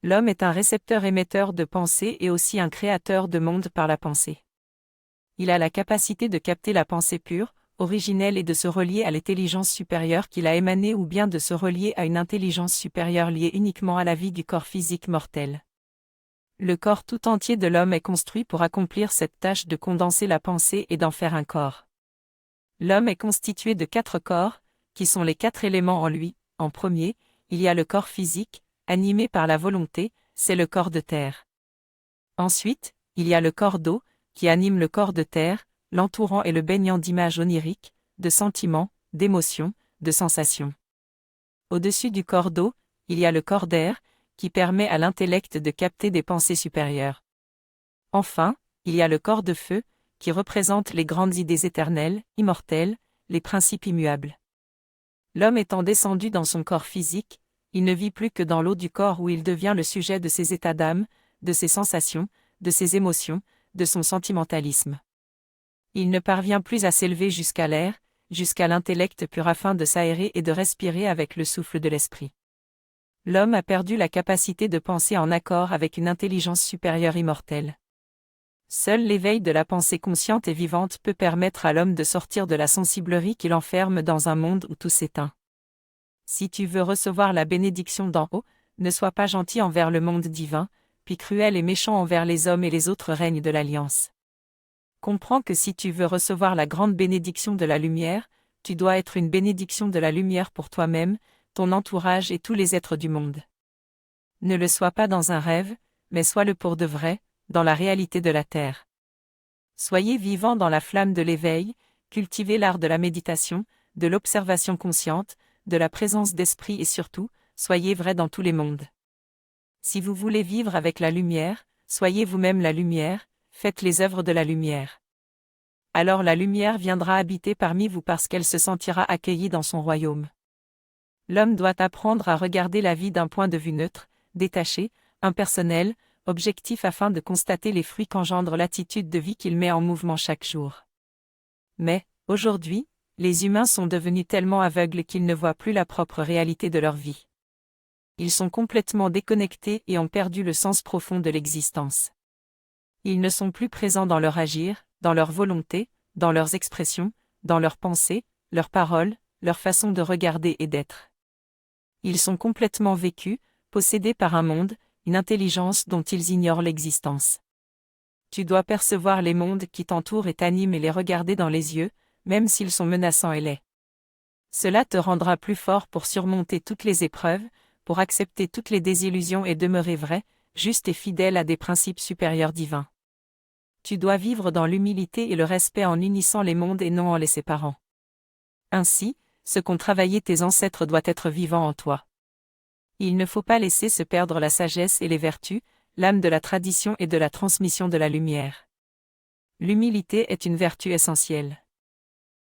L'homme est un récepteur-émetteur de pensée et aussi un créateur de monde par la pensée. Il a la capacité de capter la pensée pure, originelle et de se relier à l'intelligence supérieure qu'il a émanée ou bien de se relier à une intelligence supérieure liée uniquement à la vie du corps physique mortel. Le corps tout entier de l'homme est construit pour accomplir cette tâche de condenser la pensée et d'en faire un corps. L'homme est constitué de 4 corps, qui sont les 4 éléments en lui. En premier, il y a le corps physique, animé par la volonté, c'est le corps de terre. Ensuite, il y a le corps d'eau, qui anime le corps de terre, l'entourant et le baignant d'images oniriques, de sentiments, d'émotions, de sensations. Au-dessus du corps d'eau, il y a le corps d'air, qui permet à l'intellect de capter des pensées supérieures. Enfin, il y a le corps de feu, qui représente les grandes idées éternelles, immortelles, les principes immuables. L'homme étant descendu dans son corps physique, il ne vit plus que dans l'eau du corps où il devient le sujet de ses états d'âme, de ses sensations, de ses émotions, de son sentimentalisme. Il ne parvient plus à s'élever jusqu'à l'air, jusqu'à l'intellect pur afin de s'aérer et de respirer avec le souffle de l'esprit. L'homme a perdu la capacité de penser en accord avec une intelligence supérieure immortelle. Seul l'éveil de la pensée consciente et vivante peut permettre à l'homme de sortir de la sensiblerie qui l'enferme dans un monde où tout s'éteint. Si tu veux recevoir la bénédiction d'en haut, ne sois pas gentil envers le monde divin, puis cruel et méchant envers les hommes et les autres règnes de l'Alliance. Comprends que si tu veux recevoir la grande bénédiction de la lumière, tu dois être une bénédiction de la lumière pour toi-même, ton entourage et tous les êtres du monde. Ne le sois pas dans un rêve, mais sois-le pour de vrai, dans la réalité de la terre. Soyez vivants dans la flamme de l'éveil, cultivez l'art de la méditation, de l'observation consciente, de la présence d'esprit et surtout, soyez vrais dans tous les mondes. Si vous voulez vivre avec la lumière, soyez vous-même la lumière, faites les œuvres de la lumière. Alors la lumière viendra habiter parmi vous parce qu'elle se sentira accueillie dans son royaume. L'homme doit apprendre à regarder la vie d'un point de vue neutre, détaché, impersonnel, objectif afin de constater les fruits qu'engendre l'attitude de vie qu'il met en mouvement chaque jour. Mais, aujourd'hui, les humains sont devenus tellement aveugles qu'ils ne voient plus la propre réalité de leur vie. Ils sont complètement déconnectés et ont perdu le sens profond de l'existence. Ils ne sont plus présents dans leur agir, dans leur volonté, dans leurs expressions, dans leurs pensées, leurs paroles, leur façon de regarder et d'être. Ils sont complètement vécus, possédés par un monde, une intelligence dont ils ignorent l'existence. Tu dois percevoir les mondes qui t'entourent et t'animent et les regarder dans les yeux, même s'ils sont menaçants et laids. Cela te rendra plus fort pour surmonter toutes les épreuves, pour accepter toutes les désillusions et demeurer vrai, juste et fidèle à des principes supérieurs divins. Tu dois vivre dans l'humilité et le respect en unissant les mondes et non en les séparant. Ainsi, ce qu'ont travaillé tes ancêtres doit être vivant en toi. Il ne faut pas laisser se perdre la sagesse et les vertus, l'âme de la tradition et de la transmission de la lumière. L'humilité est une vertu essentielle.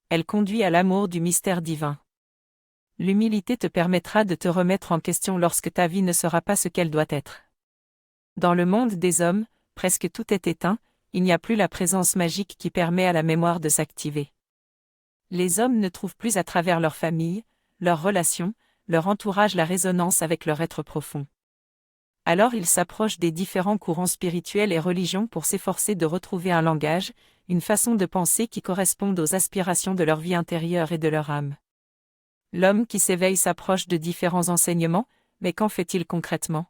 Elle conduit à l'amour du mystère divin. L'humilité te permettra de te remettre en question lorsque ta vie ne sera pas ce qu'elle doit être. Dans le monde des hommes, presque tout est éteint, il n'y a plus la présence magique qui permet à la mémoire de s'activer. Les hommes ne trouvent plus à travers leur famille, leurs relations, leur entourage la résonance avec leur être profond. Alors ils s'approchent des différents courants spirituels et religions pour s'efforcer de retrouver un langage, une façon de penser qui correspondent aux aspirations de leur vie intérieure et de leur âme. L'homme qui s'éveille s'approche de différents enseignements, mais qu'en fait-il concrètement?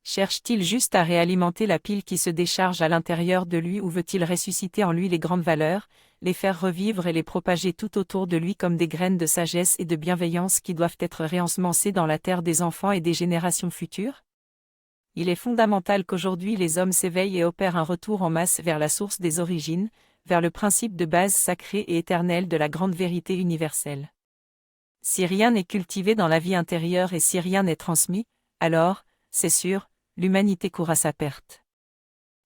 Cherche-t-il juste à réalimenter la pile qui se décharge à l'intérieur de lui ou veut-il ressusciter en lui les grandes valeurs, les faire revivre et les propager tout autour de lui comme des graines de sagesse et de bienveillance qui doivent être réensemencées dans la terre des enfants et des générations futures? Il est fondamental qu'aujourd'hui les hommes s'éveillent et opèrent un retour en masse vers la source des origines, vers le principe de base sacré et éternel de la grande vérité universelle. Si rien n'est cultivé dans la vie intérieure et si rien n'est transmis, alors, c'est sûr, l'humanité court à sa perte.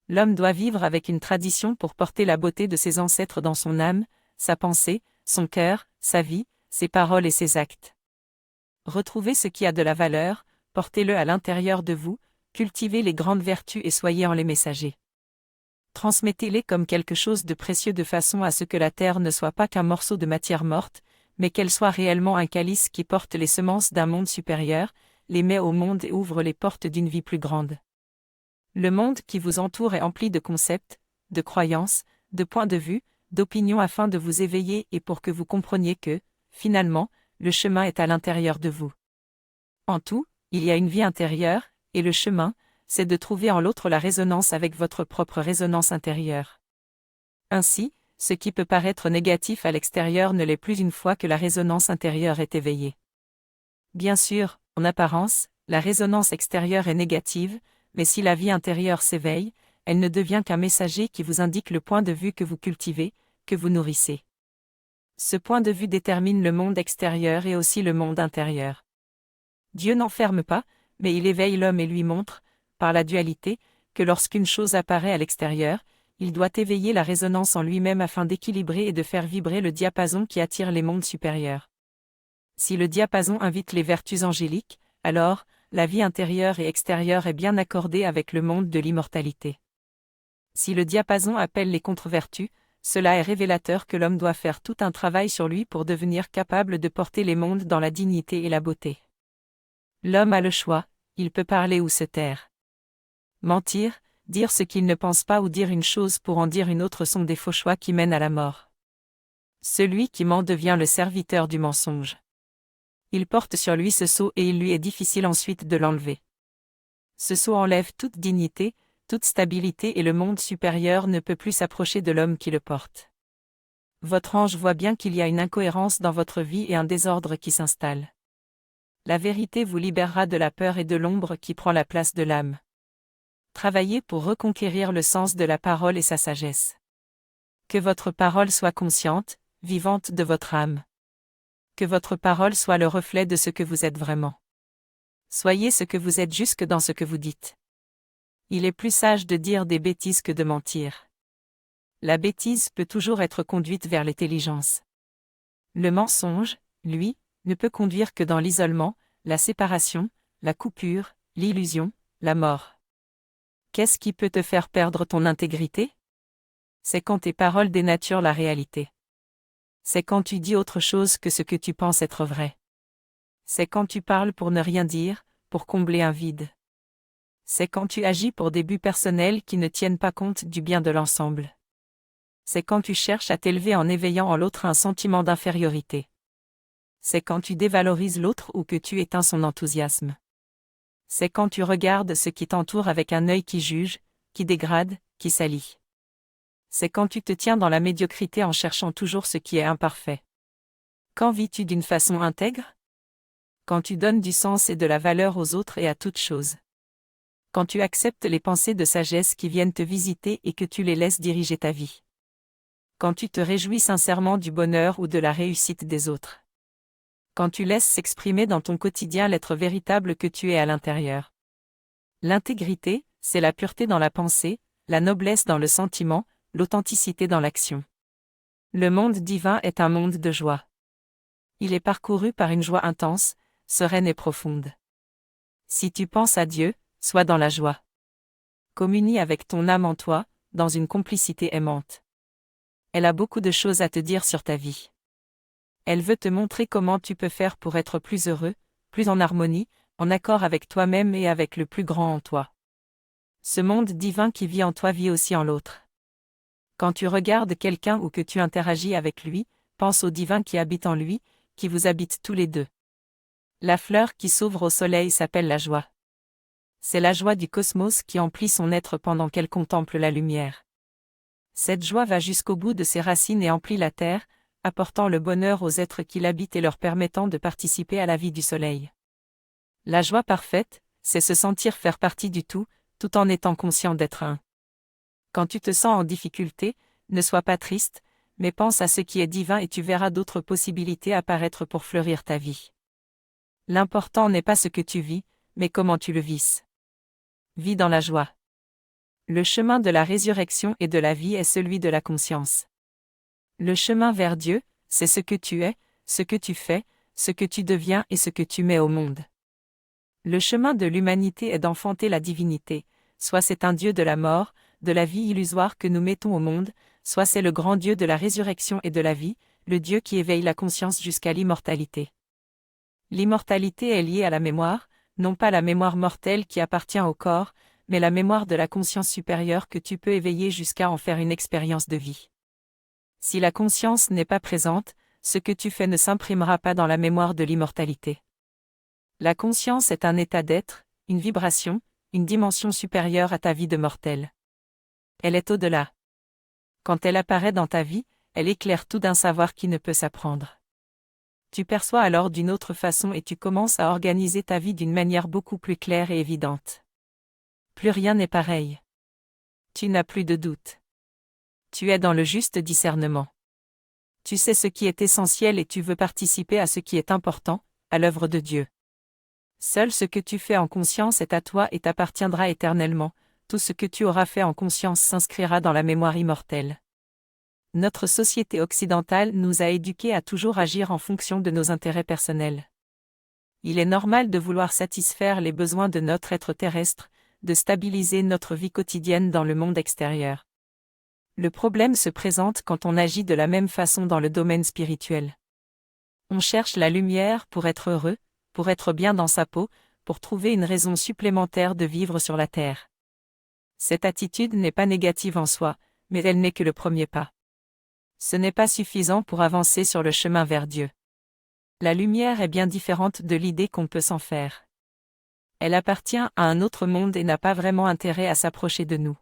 L'homme doit vivre avec une tradition pour porter la beauté de ses ancêtres dans son âme, sa pensée, son cœur, sa vie, ses paroles et ses actes. Retrouvez ce qui a de la valeur, portez-le à l'intérieur de vous, cultivez les grandes vertus et soyez en les messagers. Transmettez-les comme quelque chose de précieux de façon à ce que la terre ne soit pas qu'un morceau de matière morte, mais qu'elle soit réellement un calice qui porte les semences d'un monde supérieur, les met au monde et ouvre les portes d'une vie plus grande. Le monde qui vous entoure est empli de concepts, de croyances, de points de vue, d'opinions afin de vous éveiller et pour que vous compreniez que, finalement, le chemin est à l'intérieur de vous. En tout, il y a une vie intérieure, et le chemin, c'est de trouver en l'autre la résonance avec votre propre résonance intérieure. Ainsi, ce qui peut paraître négatif à l'extérieur ne l'est plus une fois que la résonance intérieure est éveillée. Bien sûr, en apparence, la résonance extérieure est négative, mais si la vie intérieure s'éveille, elle ne devient qu'un messager qui vous indique le point de vue que vous cultivez, que vous nourrissez. Ce point de vue détermine le monde extérieur et aussi le monde intérieur. Dieu n'enferme pas, mais il éveille l'homme et lui montre, par la dualité, que lorsqu'une chose apparaît à l'extérieur, il doit éveiller la résonance en lui-même afin d'équilibrer et de faire vibrer le diapason qui attire les mondes supérieurs. Si le diapason invite les vertus angéliques, alors, la vie intérieure et extérieure est bien accordée avec le monde de l'immortalité. Si le diapason appelle les contre-vertus, cela est révélateur que l'homme doit faire tout un travail sur lui pour devenir capable de porter les mondes dans la dignité et la beauté. L'homme a le choix, il peut parler ou se taire. Mentir, dire ce qu'il ne pense pas ou dire une chose pour en dire une autre sont des faux choix qui mènent à la mort. Celui qui ment devient le serviteur du mensonge. Il porte sur lui ce sceau et il lui est difficile ensuite de l'enlever. Ce sceau enlève toute dignité, toute stabilité et le monde supérieur ne peut plus s'approcher de l'homme qui le porte. Votre ange voit bien qu'il y a une incohérence dans votre vie et un désordre qui s'installe. La vérité vous libérera de la peur et de l'ombre qui prend la place de l'âme. Travaillez pour reconquérir le sens de la parole et sa sagesse. Que votre parole soit consciente, vivante de votre âme. Que votre parole soit le reflet de ce que vous êtes vraiment. Soyez ce que vous êtes jusque dans ce que vous dites. Il est plus sage de dire des bêtises que de mentir. La bêtise peut toujours être conduite vers l'intelligence. Le mensonge, lui, ne peut conduire que dans l'isolement, la séparation, la coupure, l'illusion, la mort. Qu'est-ce qui peut te faire perdre ton intégrité? C'est quand tes paroles dénaturent la réalité. C'est quand tu dis autre chose que ce que tu penses être vrai. C'est quand tu parles pour ne rien dire, pour combler un vide. C'est quand tu agis pour des buts personnels qui ne tiennent pas compte du bien de l'ensemble. C'est quand tu cherches à t'élever en éveillant en l'autre un sentiment d'infériorité. C'est quand tu dévalorises l'autre ou que tu éteins son enthousiasme. C'est quand tu regardes ce qui t'entoure avec un œil qui juge, qui dégrade, qui salit. C'est quand tu te tiens dans la médiocrité en cherchant toujours ce qui est imparfait. Quand vis-tu d'une façon intègre? Quand tu donnes du sens et de la valeur aux autres et à toutes choses. Quand tu acceptes les pensées de sagesse qui viennent te visiter et que tu les laisses diriger ta vie. Quand tu te réjouis sincèrement du bonheur ou de la réussite des autres. Quand tu laisses s'exprimer dans ton quotidien l'être véritable que tu es à l'intérieur. L'intégrité, c'est la pureté dans la pensée, la noblesse dans le sentiment, l'authenticité dans l'action. Le monde divin est un monde de joie. Il est parcouru par une joie intense, sereine et profonde. Si tu penses à Dieu, sois dans la joie. Communie avec ton âme en toi, dans une complicité aimante. Elle a beaucoup de choses à te dire sur ta vie. Elle veut te montrer comment tu peux faire pour être plus heureux, plus en harmonie, en accord avec toi-même et avec le plus grand en toi. Ce monde divin qui vit en toi vit aussi en l'autre. Quand tu regardes quelqu'un ou que tu interagis avec lui, pense au divin qui habite en lui, qui vous habite tous les deux. La fleur qui s'ouvre au soleil s'appelle la joie. C'est la joie du cosmos qui emplit son être pendant qu'elle contemple la lumière. Cette joie va jusqu'au bout de ses racines et emplit la terre, apportant le bonheur aux êtres qui l'habitent et leur permettant de participer à la vie du soleil. La joie parfaite, c'est se sentir faire partie du tout en étant conscient d'être un. Quand tu te sens en difficulté, ne sois pas triste, mais pense à ce qui est divin et tu verras d'autres possibilités apparaître pour fleurir ta vie. L'important n'est pas ce que tu vis, mais comment tu le vis. Vis dans la joie. Le chemin de la résurrection et de la vie est celui de la conscience. Le chemin vers Dieu, c'est ce que tu es, ce que tu fais, ce que tu deviens et ce que tu mets au monde. Le chemin de l'humanité est d'enfanter la divinité, soit c'est un Dieu de la mort, de la vie illusoire que nous mettons au monde, soit c'est le grand Dieu de la résurrection et de la vie, le Dieu qui éveille la conscience jusqu'à l'immortalité. L'immortalité est liée à la mémoire, Non pas la mémoire mortelle qui appartient au corps, mais la mémoire de la conscience supérieure que tu peux éveiller jusqu'à en faire une expérience de vie. Si la conscience n'est pas présente, ce que tu fais ne s'imprimera pas dans la mémoire de l'immortalité. La conscience est un état d'être, une vibration, une dimension supérieure à ta vie de mortel. Elle est au-delà. Quand elle apparaît dans ta vie, elle éclaire tout d'un savoir qui ne peut s'apprendre. Tu perçois alors d'une autre façon et tu commences à organiser ta vie d'une manière beaucoup plus claire et évidente. Plus rien n'est pareil. Tu n'as plus de doute. Tu es dans le juste discernement. Tu sais ce qui est essentiel et tu veux participer à ce qui est important, à l'œuvre de Dieu. Seul ce que tu fais en conscience est à toi et t'appartiendra éternellement, tout ce que tu auras fait en conscience s'inscrira dans la mémoire immortelle. Notre société occidentale nous a éduqués à toujours agir en fonction de nos intérêts personnels. Il est normal de vouloir satisfaire les besoins de notre être terrestre, de stabiliser notre vie quotidienne dans le monde extérieur. Le problème se présente quand on agit de la même façon dans le domaine spirituel. On cherche la lumière pour être heureux, pour être bien dans sa peau, pour trouver une raison supplémentaire de vivre sur la terre. Cette attitude n'est pas négative en soi, mais elle n'est que le premier pas. Ce n'est pas suffisant pour avancer sur le chemin vers Dieu. La lumière est bien différente de l'idée qu'on peut s'en faire. Elle appartient à un autre monde et n'a pas vraiment intérêt à s'approcher de nous.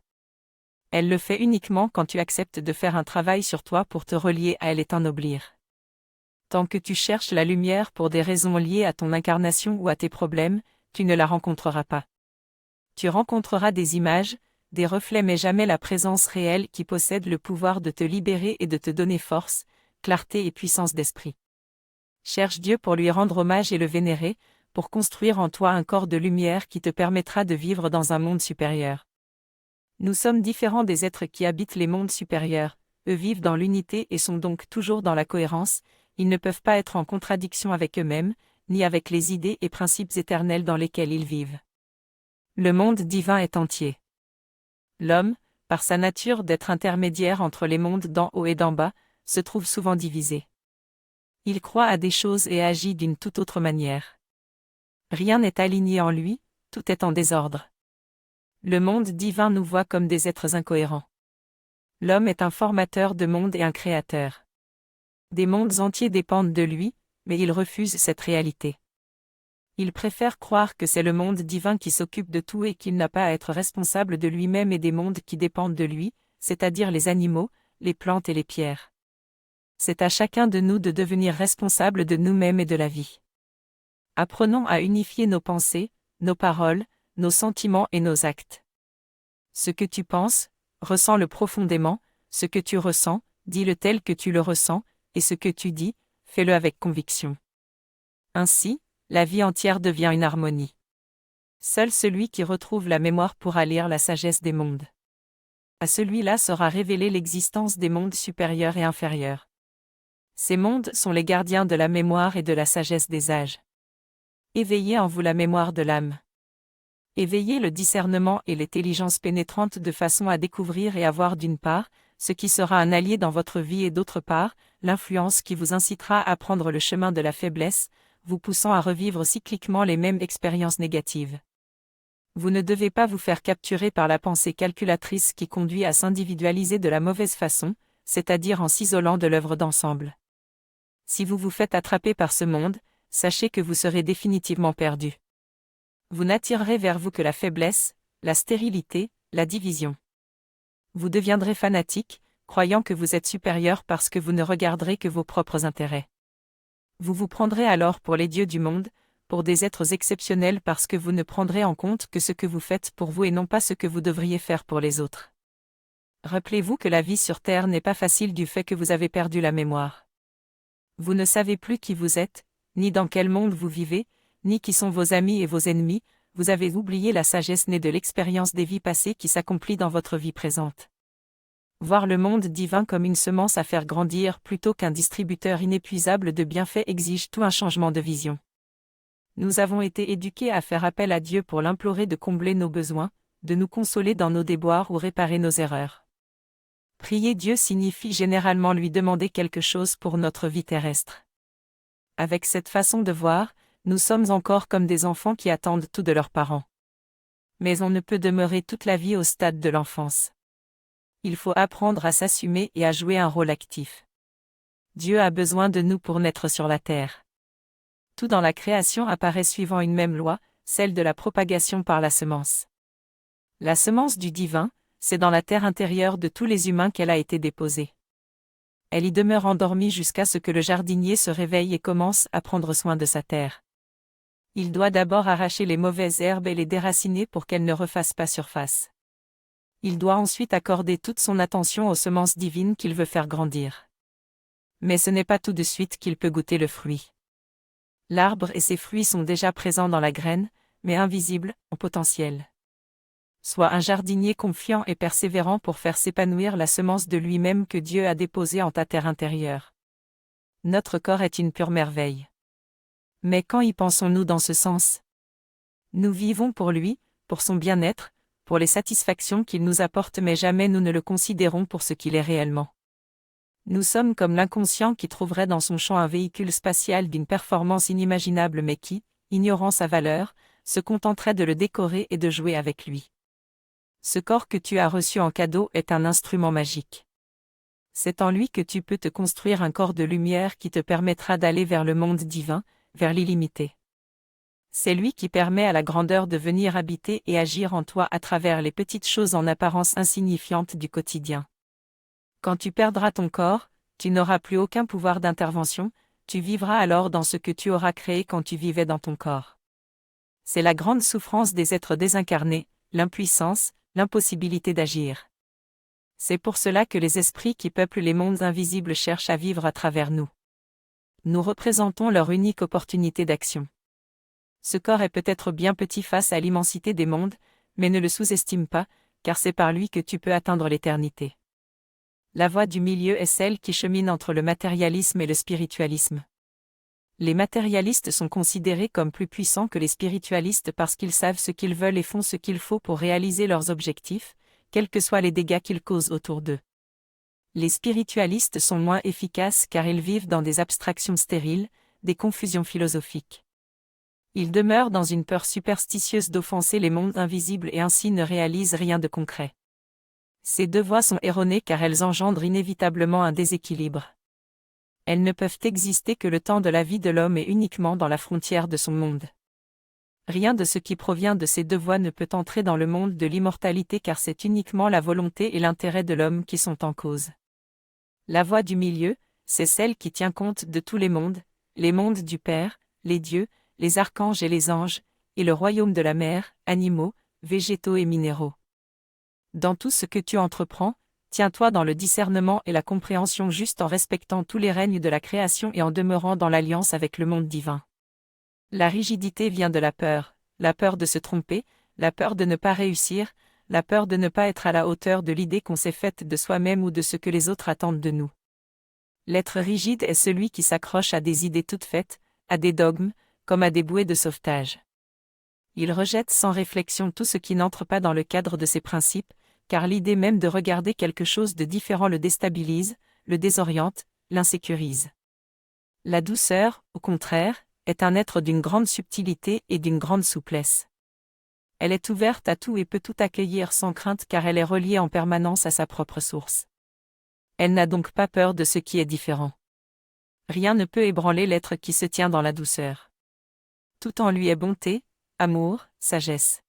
Elle le fait uniquement quand tu acceptes de faire un travail sur toi pour te relier à elle et t'ennoblir. Tant que tu cherches la lumière pour des raisons liées à ton incarnation ou à tes problèmes, tu ne la rencontreras pas. Tu rencontreras des images, des reflets mais jamais la présence réelle qui possède le pouvoir de te libérer et de te donner force, clarté et puissance d'esprit. Cherche Dieu pour lui rendre hommage et le vénérer, pour construire en toi un corps de lumière qui te permettra de vivre dans un monde supérieur. Nous sommes différents des êtres qui habitent les mondes supérieurs, eux vivent dans l'unité et sont donc toujours dans la cohérence, ils ne peuvent pas être en contradiction avec eux-mêmes, ni avec les idées et principes éternels dans lesquels ils vivent. Le monde divin est entier. L'homme, par sa nature d'être intermédiaire entre les mondes d'en haut et d'en bas, se trouve souvent divisé. Il croit à des choses et agit d'une toute autre manière. Rien n'est aligné en lui, tout est en désordre. Le monde divin nous voit comme des êtres incohérents. L'homme est un formateur de mondes et un créateur. Des mondes entiers dépendent de lui, mais il refuse cette réalité. Il préfère croire que c'est le monde divin qui s'occupe de tout et qu'il n'a pas à être responsable de lui-même et des mondes qui dépendent de lui, c'est-à-dire les animaux, les plantes et les pierres. C'est à chacun de nous de devenir responsable de nous-mêmes et de la vie. Apprenons à unifier nos pensées, nos paroles, nos sentiments et nos actes. Ce que tu penses, ressens-le profondément, ce que tu ressens, dis-le tel que tu le ressens, et ce que tu dis, fais-le avec conviction. Ainsi, la vie entière devient une harmonie. Seul celui qui retrouve la mémoire pourra lire la sagesse des mondes. À celui-là sera révélée l'existence des mondes supérieurs et inférieurs. Ces mondes sont les gardiens de la mémoire et de la sagesse des âges. Éveillez en vous la mémoire de l'âme. Éveillez le discernement et l'intelligence pénétrante de façon à découvrir et à voir d'une part, ce qui sera un allié dans votre vie et d'autre part, l'influence qui vous incitera à prendre le chemin de la faiblesse, vous poussant à revivre cycliquement les mêmes expériences négatives. Vous ne devez pas vous faire capturer par la pensée calculatrice qui conduit à s'individualiser de la mauvaise façon, c'est-à-dire en s'isolant de l'œuvre d'ensemble. Si vous vous faites attraper par ce monde, sachez que vous serez définitivement perdu. Vous n'attirerez vers vous que la faiblesse, la stérilité, la division. Vous deviendrez fanatique, croyant que vous êtes supérieur parce que vous ne regarderez que vos propres intérêts. Vous vous prendrez alors pour les dieux du monde, pour des êtres exceptionnels parce que vous ne prendrez en compte que ce que vous faites pour vous et non pas ce que vous devriez faire pour les autres. Rappelez-vous que la vie sur Terre n'est pas facile du fait que vous avez perdu la mémoire. Vous ne savez plus qui vous êtes, ni dans quel monde vous vivez, ni qui sont vos amis et vos ennemis, vous avez oublié la sagesse née de l'expérience des vies passées qui s'accomplit dans votre vie présente. Voir le monde divin comme une semence à faire grandir plutôt qu'un distributeur inépuisable de bienfaits exige tout un changement de vision. Nous avons été éduqués à faire appel à Dieu pour l'implorer de combler nos besoins, de nous consoler dans nos déboires ou réparer nos erreurs. Prier Dieu signifie généralement lui demander quelque chose pour notre vie terrestre. Avec cette façon de voir, nous sommes encore comme des enfants qui attendent tout de leurs parents. Mais on ne peut demeurer toute la vie au stade de l'enfance. Il faut apprendre à s'assumer et à jouer un rôle actif. Dieu a besoin de nous pour naître sur la terre. Tout dans la création apparaît suivant une même loi, celle de la propagation par la semence. La semence du divin, c'est dans la terre intérieure de tous les humains qu'elle a été déposée. Elle y demeure endormie jusqu'à ce que le jardinier se réveille et commence à prendre soin de sa terre. Il doit d'abord arracher les mauvaises herbes et les déraciner pour qu'elles ne refassent pas surface. Il doit ensuite accorder toute son attention aux semences divines qu'il veut faire grandir. Mais ce n'est pas tout de suite qu'il peut goûter le fruit. L'arbre et ses fruits sont déjà présents dans la graine, mais invisibles, en potentiel. Sois un jardinier confiant et persévérant pour faire s'épanouir la semence de lui-même que Dieu a déposée en ta terre intérieure. Notre corps est une pure merveille. Mais quand y pensons-nous dans ce sens? Nous vivons pour lui, pour son bien-être, pour les satisfactions qu'il nous apporte, mais jamais nous ne le considérons pour ce qu'il est réellement. Nous sommes comme l'inconscient qui trouverait dans son champ un véhicule spatial d'une performance inimaginable mais qui, ignorant sa valeur, se contenterait de le décorer et de jouer avec lui. Ce corps que tu as reçu en cadeau est un instrument magique. C'est en lui que tu peux te construire un corps de lumière qui te permettra d'aller vers le monde divin, vers l'illimité. C'est lui qui permet à la grandeur de venir habiter et agir en toi à travers les petites choses en apparence insignifiantes du quotidien. Quand tu perdras ton corps, tu n'auras plus aucun pouvoir d'intervention, tu vivras alors dans ce que tu auras créé quand tu vivais dans ton corps. C'est la grande souffrance des êtres désincarnés, l'impuissance, l'impossibilité d'agir. C'est pour cela que les esprits qui peuplent les mondes invisibles cherchent à vivre à travers nous. Nous représentons leur unique opportunité d'action. Ce corps est peut-être bien petit face à l'immensité des mondes, mais ne le sous-estime pas, car c'est par lui que tu peux atteindre l'éternité. La voie du milieu est celle qui chemine entre le matérialisme et le spiritualisme. Les matérialistes sont considérés comme plus puissants que les spiritualistes parce qu'ils savent ce qu'ils veulent et font ce qu'il faut pour réaliser leurs objectifs, quels que soient les dégâts qu'ils causent autour d'eux. Les spiritualistes sont moins efficaces car ils vivent dans des abstractions stériles, des confusions philosophiques. Ils demeurent dans une peur superstitieuse d'offenser les mondes invisibles et ainsi ne réalisent rien de concret. Ces deux voies sont erronées car elles engendrent inévitablement un déséquilibre. Elles ne peuvent exister que le temps de la vie de l'homme et uniquement dans la frontière de son monde. Rien de ce qui provient de ces deux voies ne peut entrer dans le monde de l'immortalité car c'est uniquement la volonté et l'intérêt de l'homme qui sont en cause. La voie du milieu, c'est celle qui tient compte de tous les mondes du Père, les dieux, les archanges et les anges, et le royaume de la mer, animaux, végétaux et minéraux. Dans tout ce que tu entreprends, tiens-toi dans le discernement et la compréhension juste en respectant tous les règnes de la création et en demeurant dans l'alliance avec le monde divin. La rigidité vient de la peur de se tromper, la peur de ne pas réussir, la peur de ne pas être à la hauteur de l'idée qu'on s'est faite de soi-même ou de ce que les autres attendent de nous. L'être rigide est celui qui s'accroche à des idées toutes faites, à des dogmes, comme à des bouées de sauvetage. Il rejette sans réflexion tout ce qui n'entre pas dans le cadre de ses principes, car l'idée même de regarder quelque chose de différent le déstabilise, le désoriente, l'insécurise. La douceur, au contraire, est un être d'une grande subtilité et d'une grande souplesse. Elle est ouverte à tout et peut tout accueillir sans crainte car elle est reliée en permanence à sa propre source. Elle n'a donc pas peur de ce qui est différent. Rien ne peut ébranler l'être qui se tient dans la douceur. Tout en lui est bonté, amour, sagesse.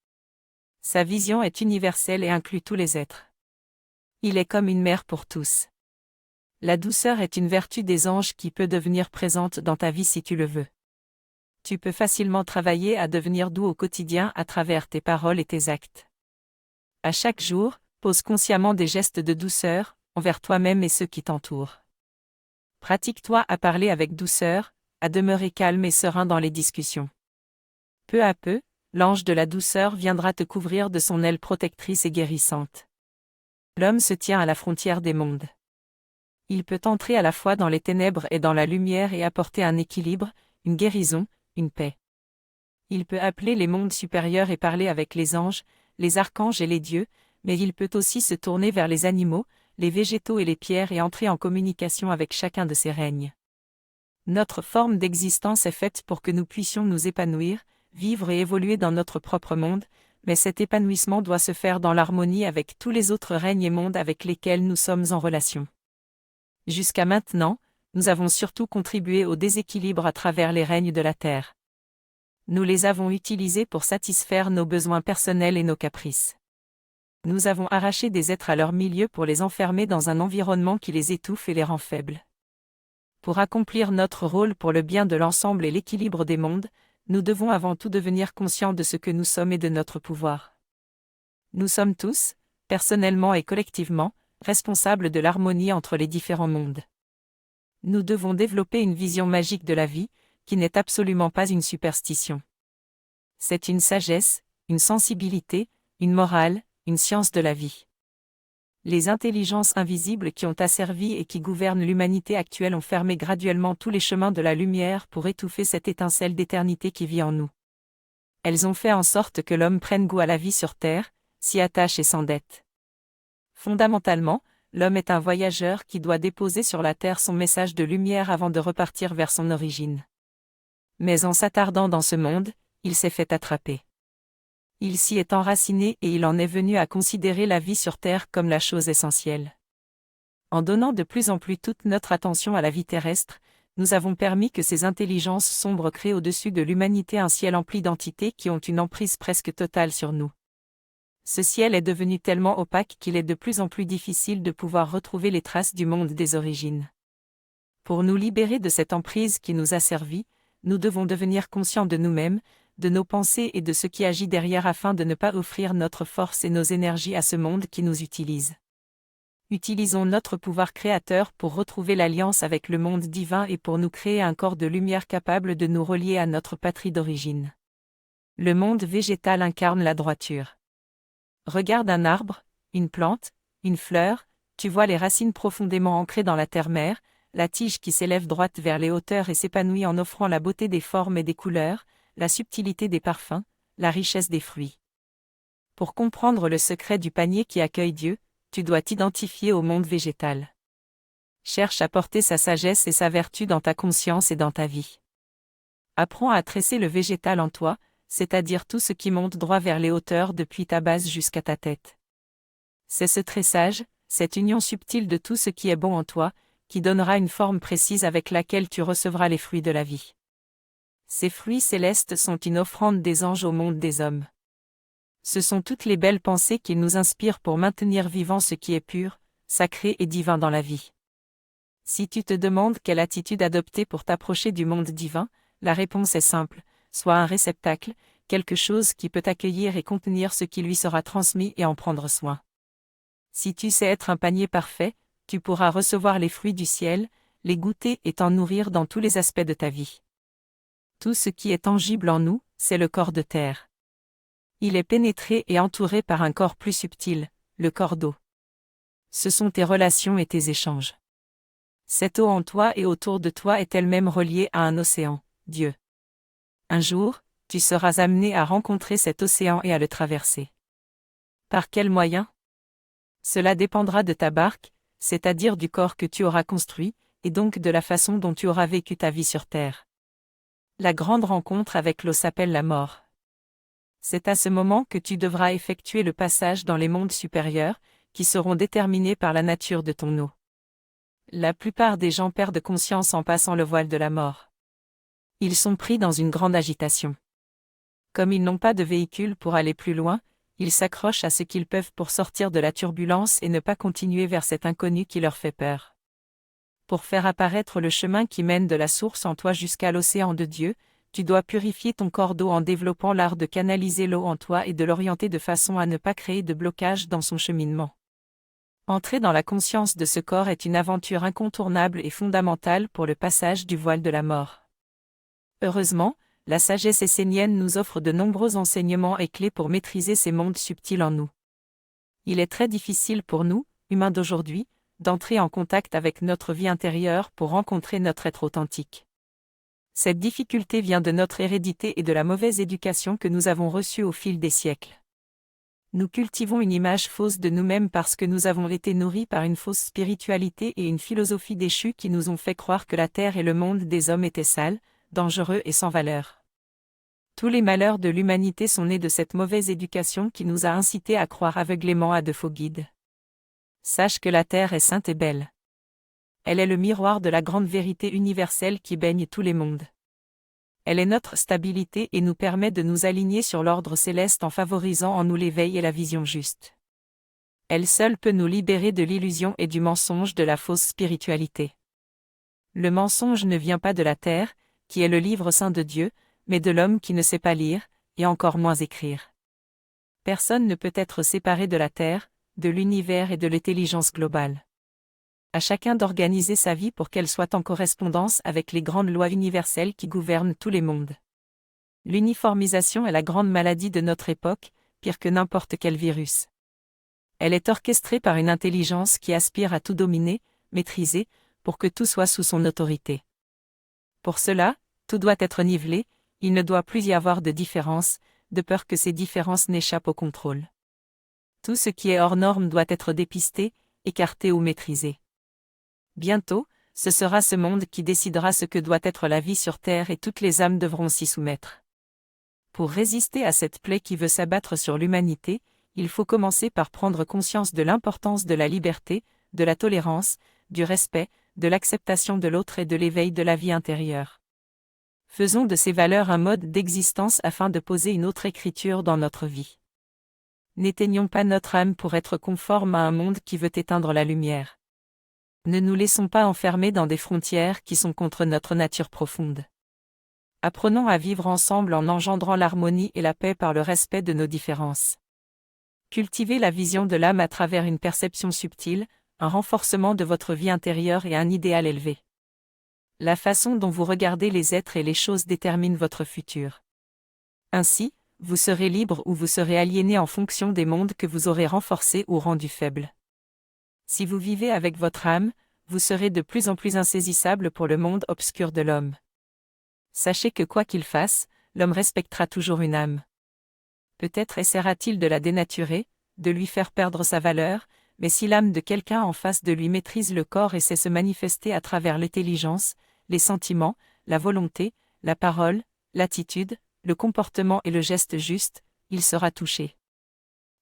Sa vision est universelle et inclut tous les êtres. Il est comme une mère pour tous. La douceur est une vertu des anges qui peut devenir présente dans ta vie si tu le veux. Tu peux facilement travailler à devenir doux au quotidien à travers tes paroles et tes actes. À chaque jour, pose consciemment des gestes de douceur, envers toi-même et ceux qui t'entourent. Pratique-toi à parler avec douceur, à demeurer calme et serein dans les discussions. Peu à peu, l'ange de la douceur viendra te couvrir de son aile protectrice et guérissante. L'homme se tient à la frontière des mondes. Il peut entrer à la fois dans les ténèbres et dans la lumière et apporter un équilibre, une guérison, une paix. Il peut appeler les mondes supérieurs et parler avec les anges, les archanges et les dieux, mais il peut aussi se tourner vers les animaux, les végétaux et les pierres et entrer en communication avec chacun de ces règnes. Notre forme d'existence est faite pour que nous puissions nous épanouir, vivre et évoluer dans notre propre monde, mais cet épanouissement doit se faire dans l'harmonie avec tous les autres règnes et mondes avec lesquels nous sommes en relation. Jusqu'à maintenant, nous avons surtout contribué au déséquilibre à travers les règnes de la Terre. Nous les avons utilisés pour satisfaire nos besoins personnels et nos caprices. Nous avons arraché des êtres à leur milieu pour les enfermer dans un environnement qui les étouffe et les rend faibles. Pour accomplir notre rôle pour le bien de l'ensemble et l'équilibre des mondes, nous devons avant tout devenir conscients de ce que nous sommes et de notre pouvoir. Nous sommes tous, personnellement et collectivement, responsables de l'harmonie entre les différents mondes. Nous devons développer une vision magique de la vie, qui n'est absolument pas une superstition. C'est une sagesse, une sensibilité, une morale, une science de la vie. Les intelligences invisibles qui ont asservi et qui gouvernent l'humanité actuelle ont fermé graduellement tous les chemins de la lumière pour étouffer cette étincelle d'éternité qui vit en nous. Elles ont fait en sorte que l'homme prenne goût à la vie sur Terre, s'y attache et s'endette. Fondamentalement, l'homme est un voyageur qui doit déposer sur la Terre son message de lumière avant de repartir vers son origine. Mais en s'attardant dans ce monde, il s'est fait attraper. Il s'y est enraciné et il en est venu à considérer la vie sur Terre comme la chose essentielle. En donnant de plus en plus toute notre attention à la vie terrestre, nous avons permis que ces intelligences sombres créent au-dessus de l'humanité un ciel empli d'entités qui ont une emprise presque totale sur nous. Ce ciel est devenu tellement opaque qu'il est de plus en plus difficile de pouvoir retrouver les traces du monde des origines. Pour nous libérer de cette emprise qui nous a servi, nous devons devenir conscients de nous-mêmes, de nos pensées et de ce qui agit derrière afin de ne pas offrir notre force et nos énergies à ce monde qui nous utilise. Utilisons notre pouvoir créateur pour retrouver l'alliance avec le monde divin et pour nous créer un corps de lumière capable de nous relier à notre patrie d'origine. Le monde végétal incarne la droiture. Regarde un arbre, une plante, une fleur, tu vois les racines profondément ancrées dans la terre-mère, la tige qui s'élève droite vers les hauteurs et s'épanouit en offrant la beauté des formes et des couleurs, la subtilité des parfums, la richesse des fruits. Pour comprendre le secret du panier qui accueille Dieu, tu dois t'identifier au monde végétal. Cherche à porter sa sagesse et sa vertu dans ta conscience et dans ta vie. Apprends à tresser le végétal en toi, c'est-à-dire tout ce qui monte droit vers les hauteurs depuis ta base jusqu'à ta tête. C'est ce tressage, cette union subtile de tout ce qui est bon en toi, qui donnera une forme précise avec laquelle tu recevras les fruits de la vie. Ces fruits célestes sont une offrande des anges au monde des hommes. Ce sont toutes les belles pensées qu'ils nous inspirent pour maintenir vivant ce qui est pur, sacré et divin dans la vie. Si tu te demandes quelle attitude adopter pour t'approcher du monde divin, la réponse est simple, sois un réceptacle, quelque chose qui peut accueillir et contenir ce qui lui sera transmis et en prendre soin. Si tu sais être un panier parfait, tu pourras recevoir les fruits du ciel, les goûter et t'en nourrir dans tous les aspects de ta vie. Tout ce qui est tangible en nous, c'est le corps de terre. Il est pénétré et entouré par un corps plus subtil, le corps d'eau. Ce sont tes relations et tes échanges. Cette eau en toi et autour de toi est elle-même reliée à un océan, Dieu. Un jour, tu seras amené à rencontrer cet océan et à le traverser. Par quel moyen ? Cela dépendra de ta barque, c'est-à-dire du corps que tu auras construit, et donc de la façon dont tu auras vécu ta vie sur terre. La grande rencontre avec l'eau s'appelle la mort. C'est à ce moment que tu devras effectuer le passage dans les mondes supérieurs, qui seront déterminés par la nature de ton eau. La plupart des gens perdent conscience en passant le voile de la mort. Ils sont pris dans une grande agitation. Comme ils n'ont pas de véhicule pour aller plus loin, ils s'accrochent à ce qu'ils peuvent pour sortir de la turbulence et ne pas continuer vers cet inconnu qui leur fait peur. Pour faire apparaître le chemin qui mène de la source en toi jusqu'à l'océan de Dieu, tu dois purifier ton corps d'eau en développant l'art de canaliser l'eau en toi et de l'orienter de façon à ne pas créer de blocage dans son cheminement. Entrer dans la conscience de ce corps est une aventure incontournable et fondamentale pour le passage du voile de la mort. Heureusement, la sagesse essénienne nous offre de nombreux enseignements et clés pour maîtriser ces mondes subtils en nous. Il est très difficile pour nous, humains d'aujourd'hui, d'entrer en contact avec notre vie intérieure pour rencontrer notre être authentique. Cette difficulté vient de notre hérédité et de la mauvaise éducation que nous avons reçue au fil des siècles. Nous cultivons une image fausse de nous-mêmes parce que nous avons été nourris par une fausse spiritualité et une philosophie déchue qui nous ont fait croire que la terre et le monde des hommes étaient sales, dangereux et sans valeur. Tous les malheurs de l'humanité sont nés de cette mauvaise éducation qui nous a incités à croire aveuglément à de faux guides. Sache que la terre est sainte et belle. Elle est le miroir de la grande vérité universelle qui baigne tous les mondes. Elle est notre stabilité et nous permet de nous aligner sur l'ordre céleste en favorisant en nous l'éveil et la vision juste. Elle seule peut nous libérer de l'illusion et du mensonge de la fausse spiritualité. Le mensonge ne vient pas de la terre, qui est le livre saint de Dieu, mais de l'homme qui ne sait pas lire, et encore moins écrire. Personne ne peut être séparé de la terre, de l'univers et de l'intelligence globale. À chacun d'organiser sa vie pour qu'elle soit en correspondance avec les grandes lois universelles qui gouvernent tous les mondes. L'uniformisation est la grande maladie de notre époque, pire que n'importe quel virus. Elle est orchestrée par une intelligence qui aspire à tout dominer, maîtriser, pour que tout soit sous son autorité. Pour cela, tout doit être nivelé, il ne doit plus y avoir de différence, de peur que ces différences n'échappent au contrôle. Tout ce qui est hors norme doit être dépisté, écarté ou maîtrisé. Bientôt, ce sera ce monde qui décidera ce que doit être la vie sur Terre et toutes les âmes devront s'y soumettre. Pour résister à cette plaie qui veut s'abattre sur l'humanité, il faut commencer par prendre conscience de l'importance de la liberté, de la tolérance, du respect, de l'acceptation de l'autre et de l'éveil de la vie intérieure. Faisons de ces valeurs un mode d'existence afin de poser une autre écriture dans notre vie. N'éteignons pas notre âme pour être conforme à un monde qui veut éteindre la lumière. Ne nous laissons pas enfermer dans des frontières qui sont contre notre nature profonde. Apprenons à vivre ensemble en engendrant l'harmonie et la paix par le respect de nos différences. Cultivez la vision de l'âme à travers une perception subtile, un renforcement de votre vie intérieure et un idéal élevé. La façon dont vous regardez les êtres et les choses détermine votre futur. Ainsi, vous serez libre ou vous serez aliéné en fonction des mondes que vous aurez renforcés ou rendus faibles. Si vous vivez avec votre âme, vous serez de plus en plus insaisissable pour le monde obscur de l'homme. Sachez que quoi qu'il fasse, l'homme respectera toujours une âme. Peut-être essaiera-t-il de la dénaturer, de lui faire perdre sa valeur, mais si l'âme de quelqu'un en face de lui maîtrise le corps et sait se manifester à travers l'intelligence, les sentiments, la volonté, la parole, l'attitude, le comportement et le geste juste, il sera touché.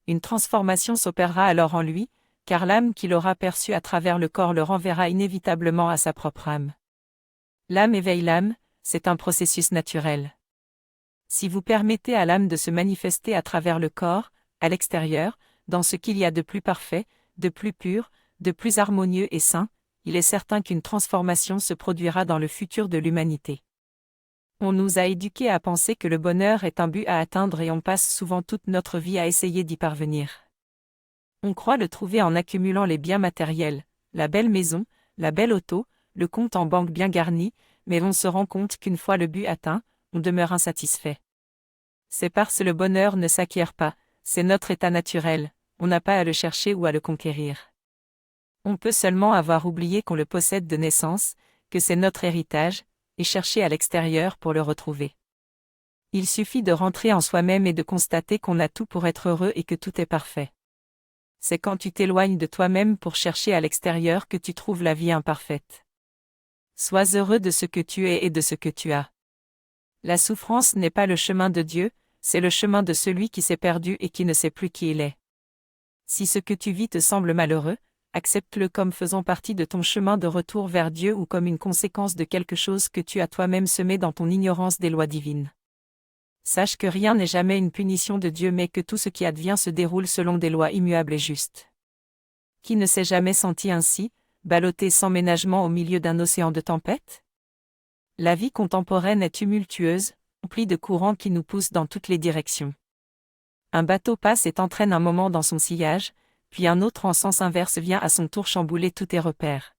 Une transformation s'opérera alors en lui, car l'âme qu'il aura perçue à travers le corps le renverra inévitablement à sa propre âme. L'âme éveille l'âme, c'est un processus naturel. Si vous permettez à l'âme de se manifester à travers le corps, à l'extérieur, dans ce qu'il y a de plus parfait, de plus pur, de plus harmonieux et sain, il est certain qu'une transformation se produira dans le futur de l'humanité. On nous a éduqués à penser que le bonheur est un but à atteindre et on passe souvent toute notre vie à essayer d'y parvenir. On croit le trouver en accumulant les biens matériels, la belle maison, la belle auto, le compte en banque bien garni, mais on se rend compte qu'une fois le but atteint, on demeure insatisfait. C'est parce que le bonheur ne s'acquiert pas, c'est notre état naturel, on n'a pas à le chercher ou à le conquérir. On peut seulement avoir oublié qu'on le possède de naissance, que c'est notre héritage, et chercher à l'extérieur pour le retrouver. Il suffit de rentrer en soi-même et de constater qu'on a tout pour être heureux et que tout est parfait. C'est quand tu t'éloignes de toi-même pour chercher à l'extérieur que tu trouves la vie imparfaite. Sois heureux de ce que tu es et de ce que tu as. La souffrance n'est pas le chemin de Dieu, c'est le chemin de celui qui s'est perdu et qui ne sait plus qui il est. Si ce que tu vis te semble malheureux, accepte-le comme faisant partie de ton chemin de retour vers Dieu ou comme une conséquence de quelque chose que tu as toi-même semé dans ton ignorance des lois divines. Sache que rien n'est jamais une punition de Dieu mais que tout ce qui advient se déroule selon des lois immuables et justes. Qui ne s'est jamais senti ainsi, ballotté sans ménagement au milieu d'un océan de tempête ? La vie contemporaine est tumultueuse, remplie de courants qui nous poussent dans toutes les directions. Un bateau passe et entraîne un moment dans son sillage, puis un autre en sens inverse vient à son tour chambouler tous tes repères.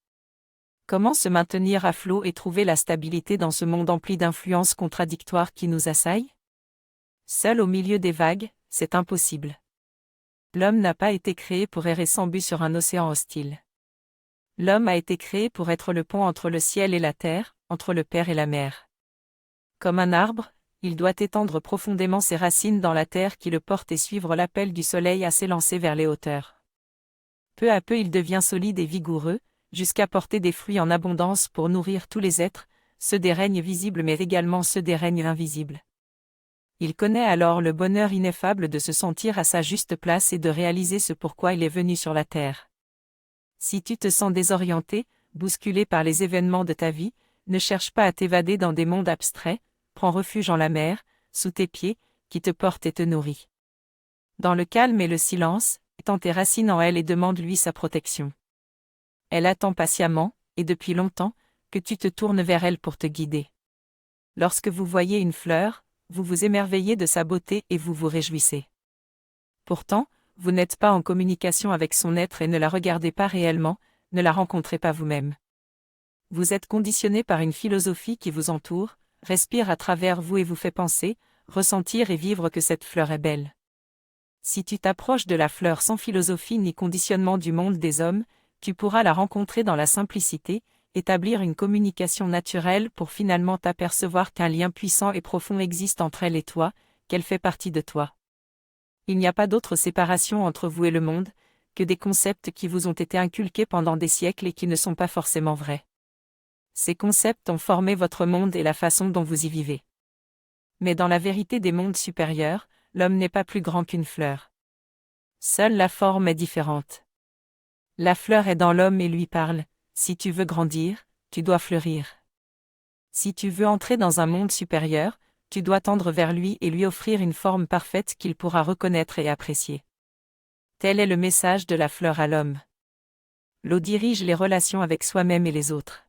Comment se maintenir à flot et trouver la stabilité dans ce monde empli d'influences contradictoires qui nous assaillent ? Seul au milieu des vagues, c'est impossible. L'homme n'a pas été créé pour errer sans but sur un océan hostile. L'homme a été créé pour être le pont entre le ciel et la terre, entre le Père et la Mère. Comme un arbre, Il doit étendre profondément ses racines dans la terre qui le porte et suivre l'appel du soleil à s'élancer vers les hauteurs. Peu à peu il devient solide et vigoureux, jusqu'à porter des fruits en abondance pour nourrir tous les êtres, ceux des règnes visibles mais également ceux des règnes invisibles. Il connaît alors le bonheur ineffable de se sentir à sa juste place et de réaliser ce pourquoi il est venu sur la terre. Si tu te sens désorienté, bousculé par les événements de ta vie, ne cherche pas à t'évader dans des mondes abstraits, prends refuge en la mer, sous tes pieds, qui te porte et te nourrit. Dans le calme et le silence, étends tes racines en elle et demande-lui sa protection. Elle attend patiemment, et depuis longtemps, que tu te tournes vers elle pour te guider. Lorsque vous voyez une fleur, vous vous émerveillez de sa beauté et vous vous réjouissez. Pourtant, vous n'êtes pas en communication avec son être et ne la regardez pas réellement, ne la rencontrez pas vous-même. Vous êtes conditionné par une philosophie qui vous entoure, respire à travers vous et vous fait penser, ressentir et vivre que cette fleur est belle. Si tu t'approches de la fleur sans philosophie ni conditionnement du monde des hommes, tu pourras la rencontrer dans la simplicité, établir une communication naturelle pour finalement t'apercevoir qu'un lien puissant et profond existe entre elle et toi, qu'elle fait partie de toi. Il n'y a pas d'autre séparation entre vous et le monde, que des concepts qui vous ont été inculqués pendant des siècles et qui ne sont pas forcément vrais. Ces concepts ont formé votre monde et la façon dont vous y vivez. Mais dans la vérité des mondes supérieurs, l'homme n'est pas plus grand qu'une fleur. Seule la forme est différente. La fleur est dans l'homme et lui parle, si tu veux grandir, tu dois fleurir. Si tu veux entrer dans un monde supérieur, tu dois tendre vers lui et lui offrir une forme parfaite qu'il pourra reconnaître et apprécier. Tel est le message de la fleur à l'homme. L'eau dirige les relations avec soi-même et les autres.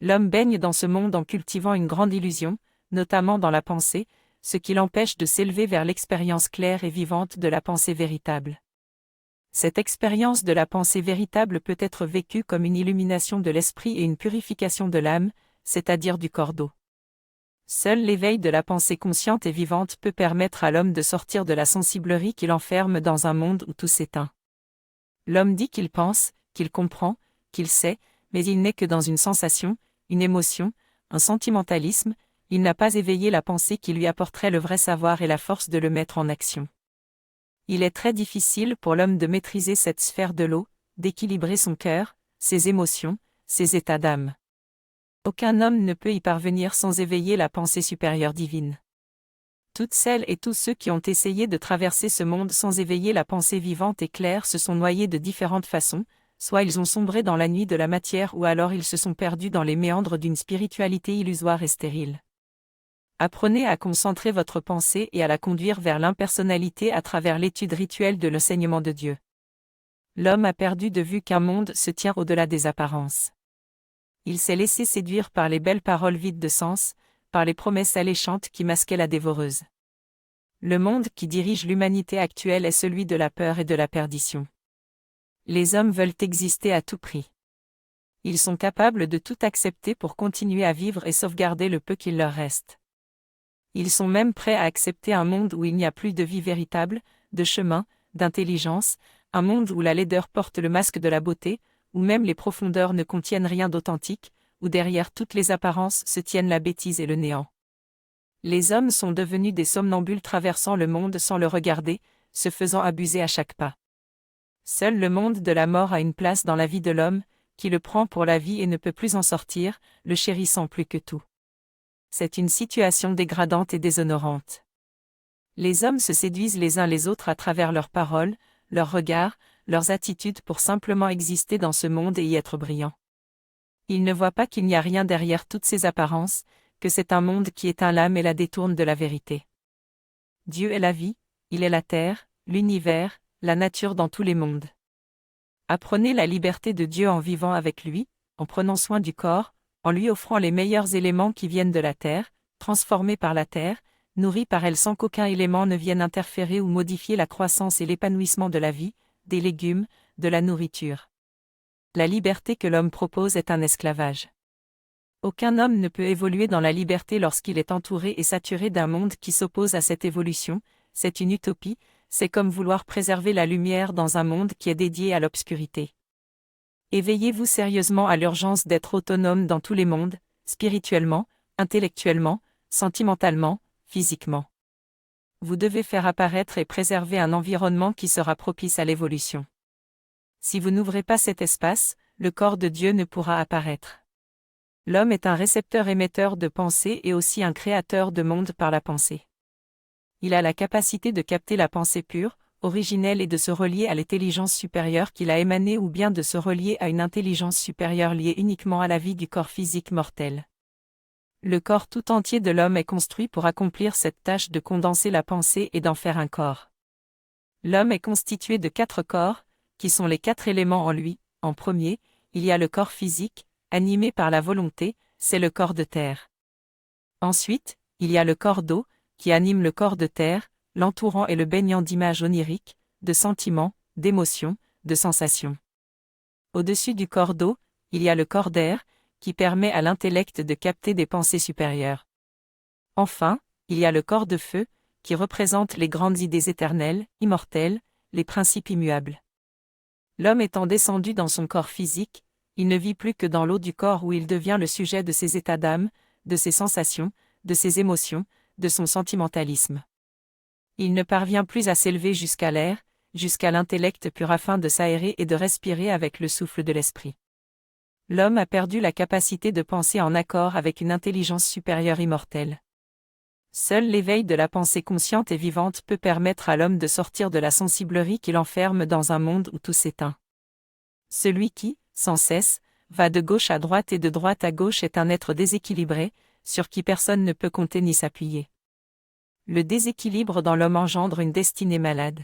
L'homme baigne dans ce monde en cultivant une grande illusion, notamment dans la pensée, ce qui l'empêche de s'élever vers l'expérience claire et vivante de la pensée véritable. Cette expérience de la pensée véritable peut être vécue comme une illumination de l'esprit et une purification de l'âme, c'est-à-dire du corps d'eau. Seul l'éveil de la pensée consciente et vivante peut permettre à l'homme de sortir de la sensiblerie qui l'enferme dans un monde où tout s'éteint. L'homme dit qu'il pense, qu'il comprend, qu'il sait, mais il n'est que dans une sensation, une émotion, un sentimentalisme, il n'a pas éveillé la pensée qui lui apporterait le vrai savoir et la force de le mettre en action. Il est très difficile pour l'homme de maîtriser cette sphère de l'eau, d'équilibrer son cœur, ses émotions, ses états d'âme. Aucun homme ne peut y parvenir sans éveiller la pensée supérieure divine. Toutes celles et tous ceux qui ont essayé de traverser ce monde sans éveiller la pensée vivante et claire se sont noyés de différentes façons, soit ils ont sombré dans la nuit de la matière ou alors ils se sont perdus dans les méandres d'une spiritualité illusoire et stérile. Apprenez à concentrer votre pensée et à la conduire vers l'impersonnalité à travers l'étude rituelle de l'enseignement de Dieu. L'homme a perdu de vue qu'un monde se tient au-delà des apparences. Il s'est laissé séduire par les belles paroles vides de sens, par les promesses alléchantes qui masquaient la dévoreuse. Le monde qui dirige l'humanité actuelle est celui de la peur et de la perdition. Les hommes veulent exister à tout prix. Ils sont capables de tout accepter pour continuer à vivre et sauvegarder le peu qu'il leur reste. Ils sont même prêts à accepter un monde où il n'y a plus de vie véritable, de chemin, d'intelligence, un monde où la laideur porte le masque de la beauté, où même les profondeurs ne contiennent rien d'authentique, où derrière toutes les apparences se tiennent la bêtise et le néant. Les hommes sont devenus des somnambules traversant le monde sans le regarder, se faisant abuser à chaque pas. Seul le monde de la mort a une place dans la vie de l'homme, qui le prend pour la vie et ne peut plus en sortir, le chérissant plus que tout. C'est une situation dégradante et déshonorante. Les hommes se séduisent les uns les autres à travers leurs paroles, leurs regards, leurs attitudes pour simplement exister dans ce monde et y être brillants. Ils ne voient pas qu'il n'y a rien derrière toutes ces apparences, que c'est un monde qui éteint l'âme et la détourne de la vérité. Dieu est la vie, il est la terre, l'univers, la nature dans tous les mondes. Apprenez la liberté de Dieu en vivant avec lui, en prenant soin du corps, en lui offrant les meilleurs éléments qui viennent de la terre, transformés par la terre, nourris par elle sans qu'aucun élément ne vienne interférer ou modifier la croissance et l'épanouissement de la vie, des légumes, de la nourriture. La liberté que l'homme propose est un esclavage. Aucun homme ne peut évoluer dans la liberté lorsqu'il est entouré et saturé d'un monde qui s'oppose à cette évolution, c'est une utopie, c'est comme vouloir préserver la lumière dans un monde qui est dédié à l'obscurité. Éveillez-vous sérieusement à l'urgence d'être autonome dans tous les mondes, spirituellement, intellectuellement, sentimentalement, physiquement. Vous devez faire apparaître et préserver un environnement qui sera propice à l'évolution. Si vous n'ouvrez pas cet espace, le corps de Dieu ne pourra apparaître. L'homme est un récepteur-émetteur de pensée et aussi un créateur de monde par la pensée. Il a la capacité de capter la pensée pure, originelle et de se relier à l'intelligence supérieure qu'il a émanée ou bien de se relier à une intelligence supérieure liée uniquement à la vie du corps physique mortel. Le corps tout entier de l'homme est construit pour accomplir cette tâche de condenser la pensée et d'en faire un corps. L'homme est constitué de 4 corps, qui sont les 4 éléments en lui. En premier, il y a le corps physique, animé par la volonté, c'est le corps de terre. Ensuite, il y a le corps d'eau, qui anime le corps de terre, l'entourant et le baignant d'images oniriques, de sentiments, d'émotions, de sensations. Au-dessus du corps d'eau, il y a le corps d'air, qui permet à l'intellect de capter des pensées supérieures. Enfin, il y a le corps de feu, qui représente les grandes idées éternelles, immortelles, les principes immuables. L'homme étant descendu dans son corps physique, il ne vit plus que dans l'eau du corps où il devient le sujet de ses états d'âme, de ses sensations, de ses émotions, de son sentimentalisme. Il ne parvient plus à s'élever jusqu'à l'air, jusqu'à l'intellect pur afin de s'aérer et de respirer avec le souffle de l'esprit. L'homme a perdu la capacité de penser en accord avec une intelligence supérieure immortelle. Seul l'éveil de la pensée consciente et vivante peut permettre à l'homme de sortir de la sensiblerie qui l'enferme dans un monde où tout s'éteint. Celui qui, sans cesse, va de gauche à droite et de droite à gauche est un être déséquilibré, sur qui personne ne peut compter ni s'appuyer. Le déséquilibre dans l'homme engendre une destinée malade.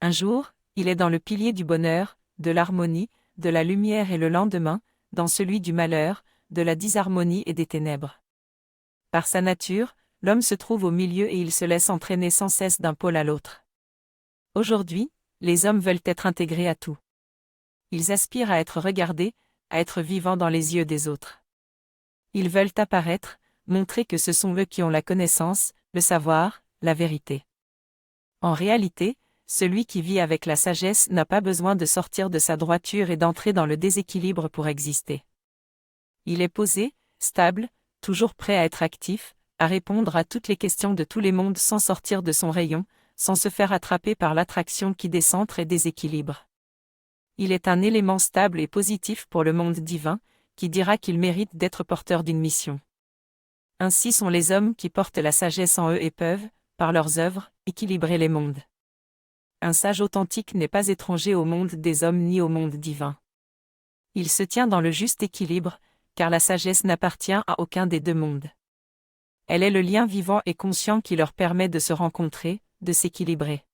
Un jour, il est dans le pilier du bonheur, de l'harmonie, de la lumière et le lendemain, dans celui du malheur, de la disharmonie et des ténèbres. Par sa nature, l'homme se trouve au milieu et il se laisse entraîner sans cesse d'un pôle à l'autre. Aujourd'hui, les hommes veulent être intégrés à tout. Ils aspirent à être regardés, à être vivants dans les yeux des autres. Ils veulent apparaître, montrer que ce sont eux qui ont la connaissance, le savoir, la vérité. En réalité, celui qui vit avec la sagesse n'a pas besoin de sortir de sa droiture et d'entrer dans le déséquilibre pour exister. Il est posé, stable, toujours prêt à être actif, à répondre à toutes les questions de tous les mondes sans sortir de son rayon, sans se faire attraper par l'attraction qui décentre et déséquilibre. Il est un élément stable et positif pour le monde divin, qui dira qu'il mérite d'être porteur d'une mission. Ainsi sont les hommes qui portent la sagesse en eux et peuvent, par leurs œuvres, équilibrer les mondes. Un sage authentique n'est pas étranger au monde des hommes ni au monde divin. Il se tient dans le juste équilibre, car la sagesse n'appartient à aucun des 2 mondes. Elle est le lien vivant et conscient qui leur permet de se rencontrer, de s'équilibrer.